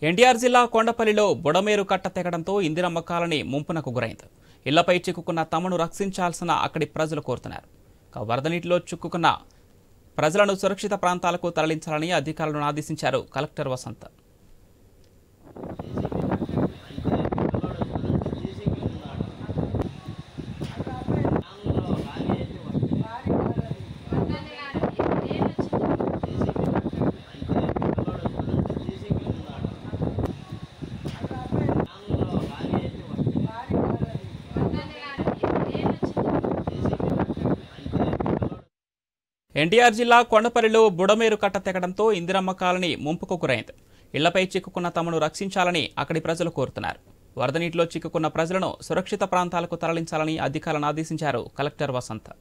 ఎన్టీఆర్ జిల్లా కొండపల్లిలో బుడమేరు కట్ట తెగడంతో ఇందిరమ్మ కాలనీ ముంపునకు గురైంది. ఇళ్లపై చిక్కుకున్న తమను రక్షించాల్సిన అక్కడి ప్రజలు కోరుతున్నారు. వరద నీటిలో చిక్కుకున్న ప్రజలను సురక్షిత ప్రాంతాలకు తరలించాలని అధికారులను ఆదేశించారు కలెక్టర్ వసంత్. ఎన్టీఆర్ జిల్లా కొండపల్లిలో బుడమేరు కట్ట తెగడంతో ఇందిరమ్మ కాలనీ ముంపుకు గురైంది. ఇళ్లపై చిక్కుకున్న తమను రక్షించాలని అక్కడి ప్రజలు కోరుతున్నారు. వరద నీటిలో చిక్కుకున్న ప్రజలను సురక్షిత ప్రాంతాలకు తరలించాలని అధికారులను ఆదేశించారు కలెక్టర్ వసంత్.